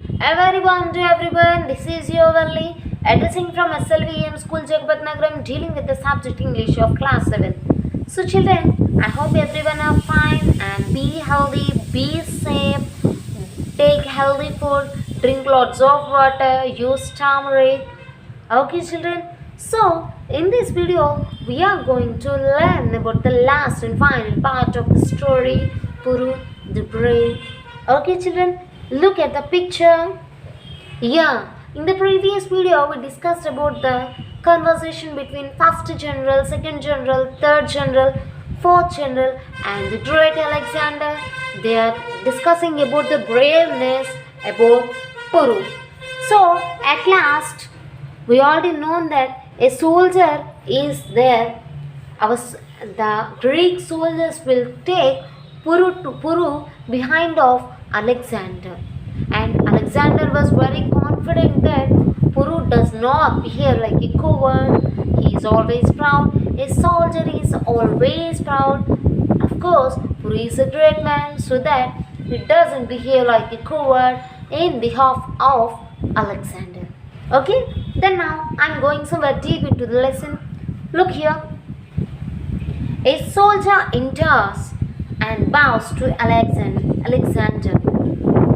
A very warm day everyone, this is your Valli, addressing from SLVM School Jagbatnagaram, dealing with the subject English of Class 7. So children, I hope everyone are fine and be healthy, be safe, take healthy food, drink lots of water, use turmeric. Okay children, so in this video we are going to learn about the last and final part of the story, Puru the Brave. Okay children, look at the picture. Yeah, in the previous video we discussed about the conversation between first general, second general, third general, fourth general and the great Alexander. They are discussing about the braveness about Puru. So at last we already know that a soldier is there. The Greek soldiers will take Puru behind of Alexander, and Alexander was very confident that Puru does not behave like a coward. He is always proud. A soldier is always proud. Of course, Puru is a great man, so that he doesn't behave like a coward in behalf of Alexander. Okay, then now I'm going somewhere deep into the lesson. Look here. A soldier enters and bows to Alexander.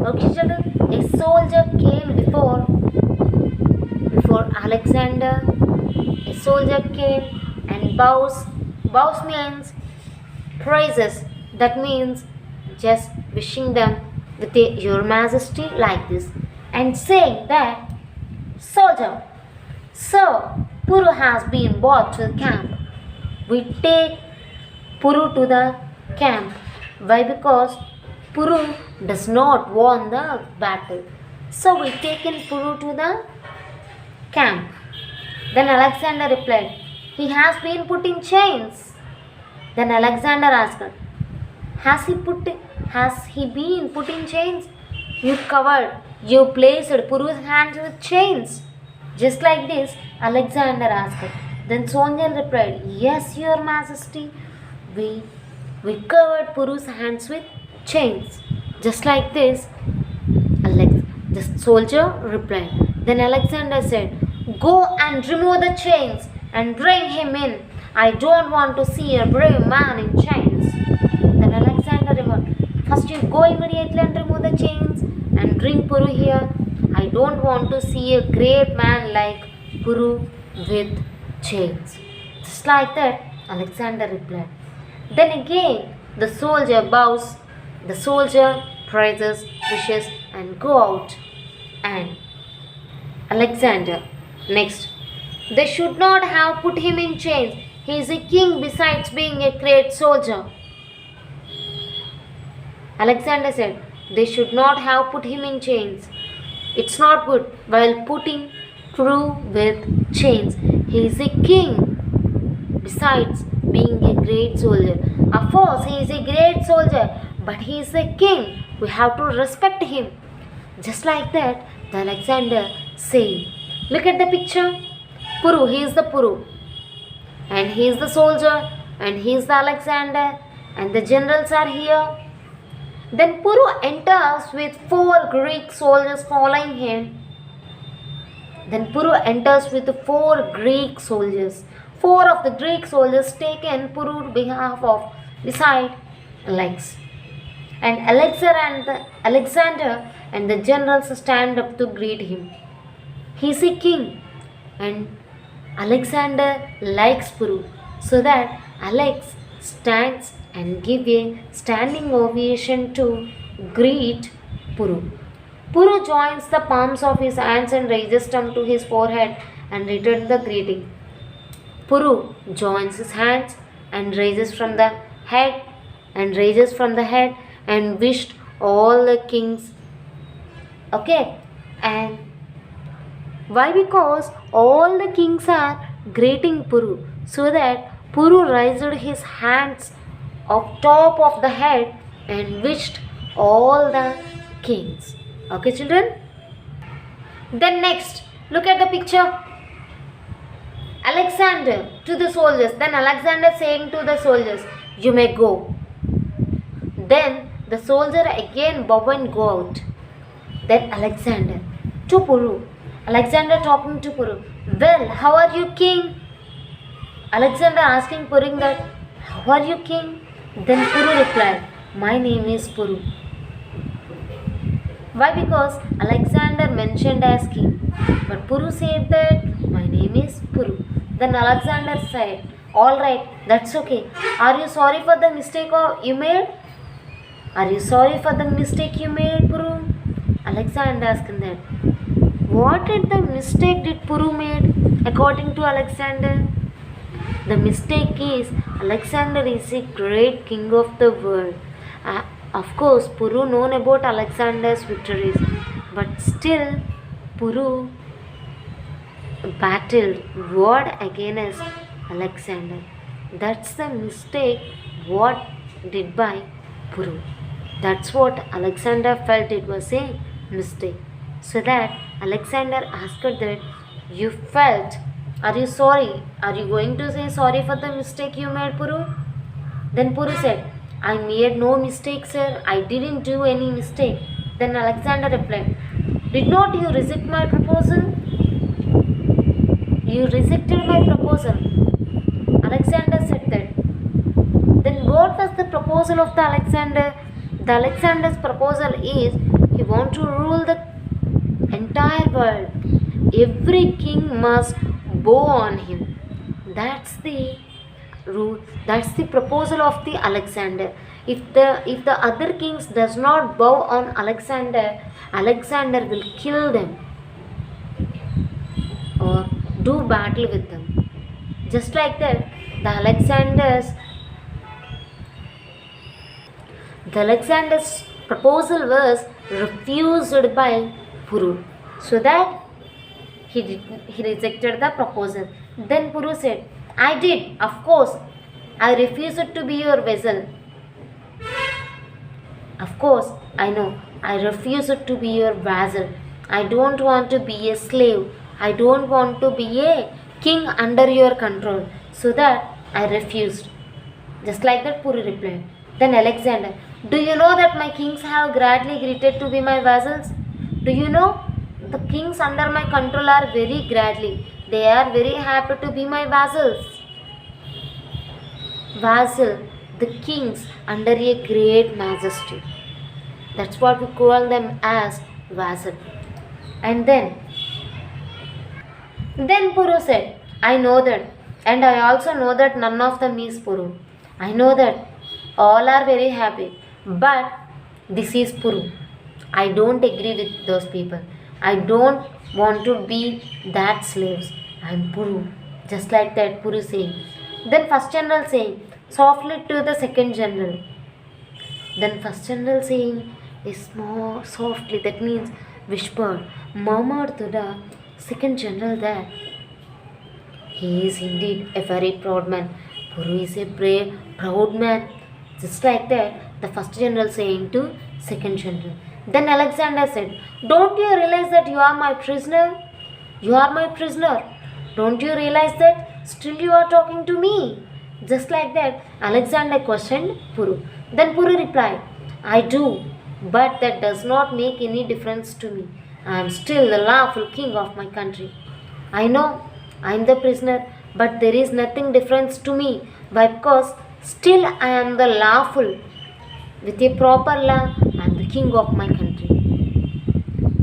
Okay, children. A soldier came before Alexander. A soldier came and bows. Bows means praises. That means just wishing them with your majesty like this and saying that, soldier, so Puru has been brought to the camp. We take Puru to the camp. Why? Because Puru does not won the battle. So we taken Puru to the camp. Then Alexander replied, he has been put in chains. Then Alexander asked, has he been put in chains? You covered, you placed Puru's hands with chains. Just like this, Alexander asked. Then soldier replied, yes, your majesty. We covered Puru's hands with chains. Just like this, the soldier replied. Then Alexander said, go and remove the chains and bring him in. I don't want to see a brave man in chains. Then Alexander remarked, first you go immediately and remove the chains and bring Puru here. I don't want to see a great man like Puru with chains. Just like that, Alexander replied. Then again, the soldier bows, the soldier praises, wishes and go out. And Alexander, next, they should not have put him in chains. He is a king besides being a great soldier. Alexander said, they should not have put him in chains. It's not good while putting Puru with chains. He is a king besides being a great soldier. Of course, he is a great soldier, but he is a king. We have to respect him. Just like that, the Alexander saying, look at the picture. Puru, he is the Puru. And he is the soldier. And he is the Alexander. And the generals are here. Then Puru enters with 4 Greek soldiers following him. Then Puru enters with 4 Greek soldiers. 4 of the Greek soldiers taken Puru behalf of beside Alex. And Alexander and the generals stand up to greet him. He is a king and Alexander likes Puru, so that Alex stands and give a standing ovation to greet Puru. Puru joins the palms of his hands and raises them to his forehead and returns the greeting. Puru joins his hands and raises from the head and wished all the kings. Okay, and why? Because all the kings are greeting Puru, so that Puru raised his hands up top of the head and wished all the kings. Okay, children? Then next, look at the picture. Alexander to the soldiers. Then Alexander saying to the soldiers, you may go. Then the soldier again bow and go out. Then Alexander to Puru. Alexander talking to Puru. Well, how are you, king? Alexander asking Puru that, how are you, king? Then Puru replied, my name is Puru. Why? Because Alexander mentioned as king. But Puru said that, my name is Puru. Then Alexander said, alright, that's okay. Are you sorry for the mistake you made? Are you sorry for the mistake you made, Puru? Alexander asked that. What did the mistake did Puru made according to Alexander? The mistake is Alexander is a great king of the world. Of course, Puru known about Alexander's victories, but still Puru battled war against Alexander. That's the mistake what did by Puru. That's what Alexander felt it was a mistake. So that Alexander asked that, you felt, are you sorry? Are you going to say sorry for the mistake you made, Puru? Then Puru said, I made no mistake, sir. I didn't do any mistake. Then Alexander replied, did not you reject my proposal? You rejected my proposal. Alexander said that. Then what was the proposal of the Alexander? The Alexander's proposal is he wants to rule the entire world. Every king must bow on him. That's the rule. That's the proposal of the Alexander. If the other kings does not bow on Alexander, Alexander will kill them or do battle with them. Just like that, the Alexander's proposal was refused by Puru. So that he rejected the proposal. Then Puru said, I did, of course. I refused to be your vessel. Of course, I know. I refused to be your vassal. I don't want to be a slave. I don't want to be a king under your control. So that I refused. Just like that Puru replied. Then Alexander, do you know that my kings have gladly agreed to be my vassals? Do you know? The kings under my control are very gladly. They are very happy to be my vassals. Vassal, the kings under a great majesty. That's what we call them as vassal. And then Puru said, I know that, and I also know that none of them is Puru. I know that all are very happy, but this is Puru. I don't agree with those people. I don't want to be that slaves. I am Puru. Just like that Puru saying. Then first general saying softly to the second general. Then first general saying is more softly, that means whispered, murmured to the second general that he is indeed a very proud man. Puru is a brave, proud man. Just like that, the first general saying to second general. Then Alexander said, don't you realize that you are my prisoner? You are my prisoner. Don't you realize that still you are talking to me? Just like that, Alexander questioned Puru. Then Puru replied, I do, but that does not make any difference to me. I am still the lawful king of my country. I know I am the prisoner, but there is nothing difference to me, because still I am the lawful. With a proper law, I am the king of my country.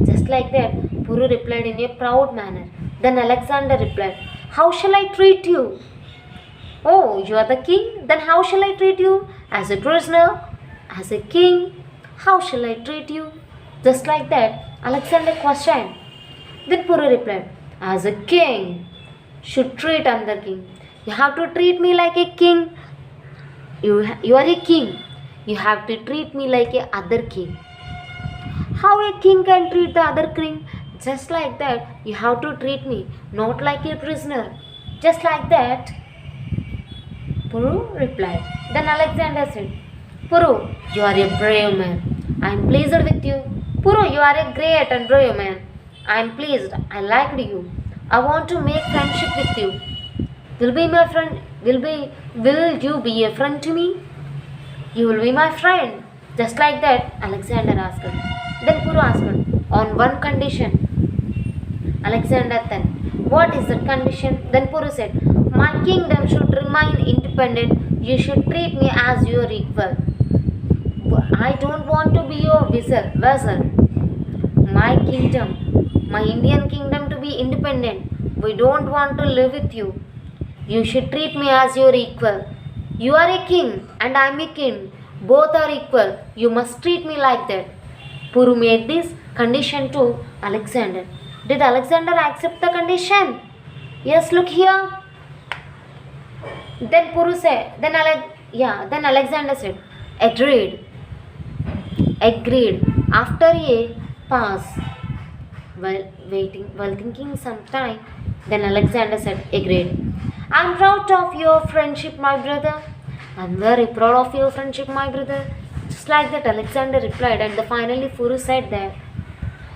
Just like that, Puru replied in a proud manner. Then Alexander replied, how shall I treat you? Oh, you are the king? Then how shall I treat you? As a prisoner? As a king? How shall I treat you? Just like that, Alexander questioned. Then Puru replied, as a king should treat another king. You have to treat me like a king. You are a king. You have to treat me like a other king. How a king can treat the other king? Just like that, you have to treat me, not like a prisoner. Just like that, Puru replied. Then Alexander said, Puru, you are a brave man. I am pleased with you. Puru, you are a great and brave man. I am pleased. I liked you. I want to make friendship with you. Will be my friend. Will you be a friend to me? You will be my friend. Just like that, Alexander asked. Then Puru asked, on one condition. Alexander then, what is that condition? Then Puru said, my kingdom should remain independent. You should treat me as your equal. I don't want to be your vessel. My kingdom, my Indian kingdom to be independent. We don't want to live with you. You should treat me as your equal. You are a king and I am a king. Both are equal. You must treat me like that. Puru made this condition to Alexander. Did Alexander accept the condition? Yes, look here. Then Puru said, then Alexander said, agreed. After a pause, while thinking some time, then Alexander said, agreed. I'm proud of your friendship, my brother. I'm very proud of your friendship, my brother. Just like that, Alexander replied, and finally Puru said that,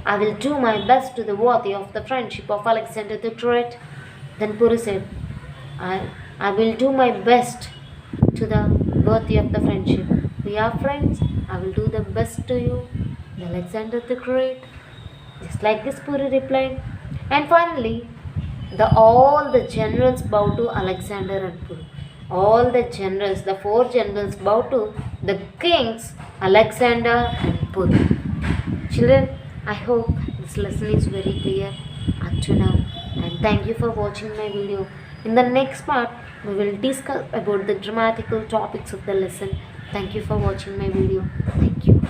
I will do my best to the worthy of the friendship of Alexander the Great. Then Puru said, I will do my best to the worthy of the friendship. We are friends. I will do the best to you, Alexander the Great. Just like this, Puru replied. And finally, all the generals bowed to Alexander and Puru. All the generals, the 4 generals bowed to the kings, Alexander and Puru. Children, I hope this lesson is very clear up to now. And thank you for watching my video. In the next part, we will discuss about the grammatical topics of the lesson. Thank you for watching my video. Thank you.